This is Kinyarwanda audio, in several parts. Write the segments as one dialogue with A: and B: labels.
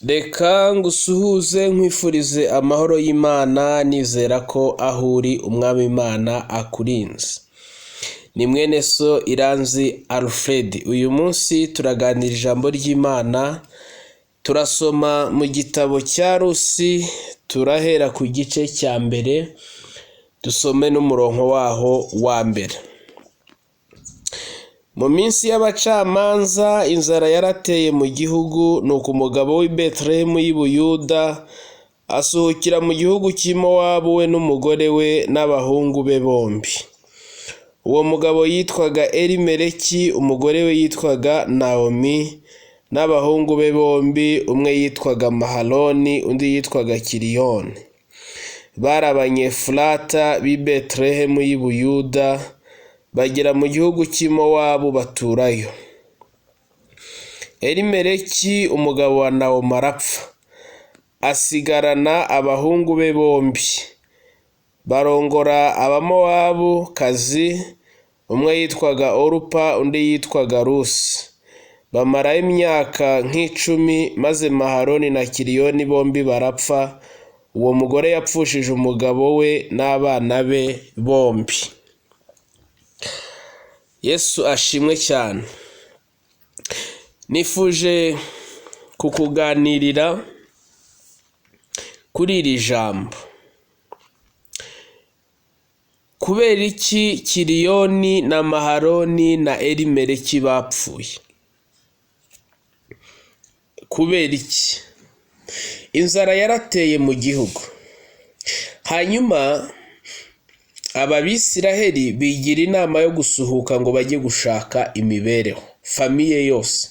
A: Reka ngusuhuze nkwifurize amahoro y'Imana nizera ko aho uri umwami Imana akurinze. Ni mwene so Iranzi Alfred. Uyu munsi turaganira ijambo ry'Imana, turasoma mu gitabo cya Rusi, turahera ku gice cya mbere dusome n'umurongo waho wa mbere. Mu minsi y'abacamanza inzara yarateye mu gihugu, nuko umugabo w'i Betelehemu y'i Buyuda asuhukira mu gihugu cy'i Mowabu, we n'umugore we n'abahungu be bombi. Uwo mugabo yitwaga Elimeleki, umugore we yitwaga Naomi, n'abahungu be bombi, umwe yitwaga Mahaloni undi yitwaga Kiriyoni. Bari Abanyefurata b'i Betelehemu y'i Buyuda, bagera mu gihugu cy'i Mowabu baturayo. Elimeleki umugabo wa Naomi arapfa, asigarana abahungu be bombi. Barongora Abamowabu kazi, umwe yitwaga Orupa undi yitwaga Rusi. Bamarayo imyaka nk'icumi, maze Mahaloni na Kiriyoni bombi barapfa. Uwo mugore yapfushije umugabo we n'abana be bombi. Yesu ashimwe cyane. Nifuje kukuganirira kuri iri jambo. Kubera iki Kiriyoni na Mahaloni na Elimeleki bapfuye? Kubera iki? Inzara yarateye mu gihugu. Hanyuma Abisiraheli bigira inama yo gusuhuka ngo bajye gushaka imibereho. Famiye yose.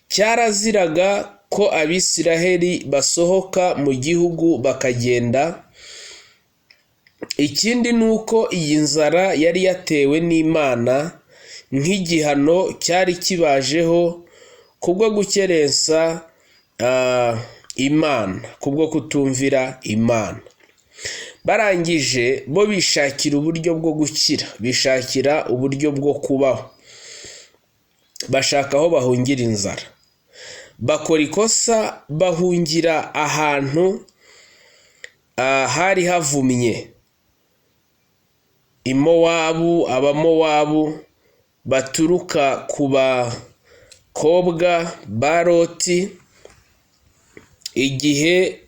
A: Cyaraziraga ko Abisiraheli basohoka mu gihugu bakagenda. Ikindi nuko iyi nzara yari yatewe n'Imana nk'igihano cyari kibajeho kubwo gukerensa Imana, kubwo kutumvira Imana. Barangije bo bishakira uburyo bwo gukira, bishakira uburyo bwo kubaho, bashaka aho bahungira inzara. Bakora ikosa, bahungira ahantu hari havumye. Imowabu, Abamowabu baturuka ku bakobwa ba Loti, igihe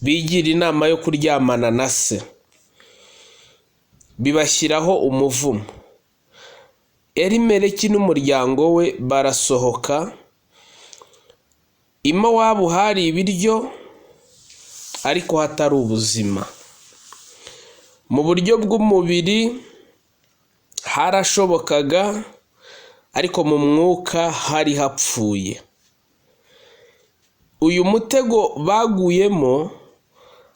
A: bigira inama yo kuryamana na se, bibashyiraho umuvumo. Elimeleki n'umuryango we barasohoka. I Mowabu hari ibiryo ariko hatari ubuzima. Mu buryo bw'umubiri harashobokaga, ariko mu mwuka hari hapfuye. Uyu mutego baguyemo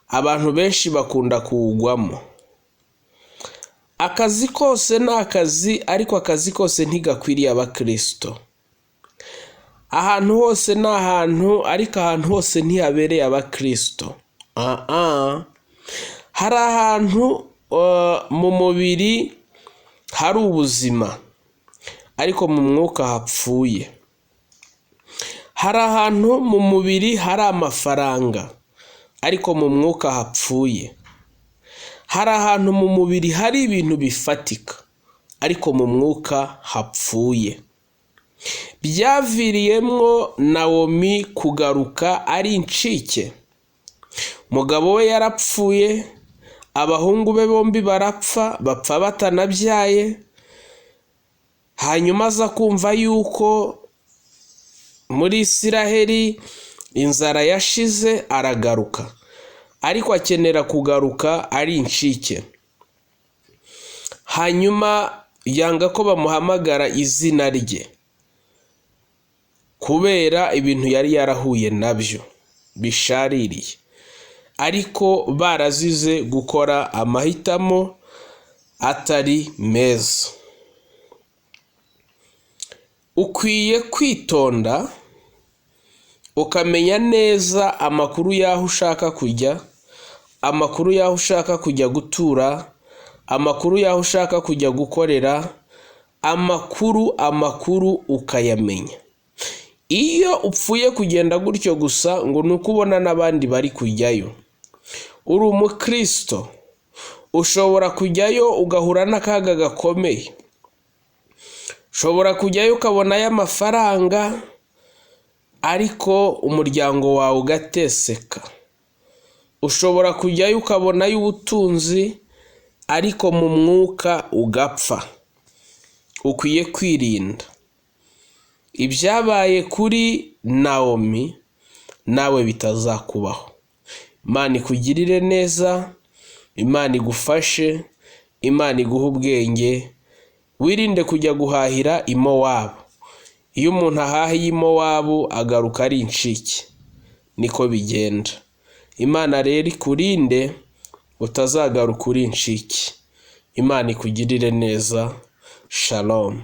A: abantu benshi bakunda kuwugwamo. Akazi kose ni akazi, ariko akazi kose ntigakwiriye Abakristo. Ahantu hose ni ahantu, ariko ahantu hose ntihabereye Abakristo. Hari ahantu mu mubiri hari ubuzima, ariko mu mwuka hapfuye. Hari ahantu mu mubiri hari amafaranga, ariko mu mwuka hapfuye. Hari ahantu mu mubiri hari ibintu bifatika, ariko mu mwuka hapfuye. Byaviriyemwo Naomi kugaruka ari incike. Umugabo we yarapfuye, abahungu be bombi barapfa, bapfa batanabyaye. Hanyuma aza kumva yuko muri Isiraheli inzara yashize, aragaruka, ariko akenera kugaruka ari incike. Hanyuma yanga ko bamuhamagara izina rye, kubera ibintu yari yarahuye nabyo bishaririye, ariko barazize gukora amahitamo atari meza. Ukwiye kwitonda ukamenya neza amakuru y'aho ushaka kujya, amakuru y'aho ushaka kujya gutura, amakuru y'aho ushaka kujya gukorera, amakuru ukayamenya. iyo upfuye kugenda gutyo gusa ngo nuko ubona n'abandi bari kujyayo, uri umukristo ushobora kujyayo ugahura n'akaga gakomeye. Ushobora kujyayo ukabonayo amafaranga ariko umuryango wawe ugateseka. Ushobora kujyayo ukabonayo ubutunzi ariko mu mwuka ugapfa. Ukwiye kwirinda. Ibyabaye kuri Naomi nawe bitazakubaho. Imana ikugirire neza, Imana igufashe, Imana iguhe ubwenge. Wirinde kujya guhahira i Mowabu. Iyo umuntu ahahiye i Mowabu agaruka ari incike. Niko bigenda. Imana rero ikurinde utazagaruka uri incike. Imana ikugirire neza. Shalom.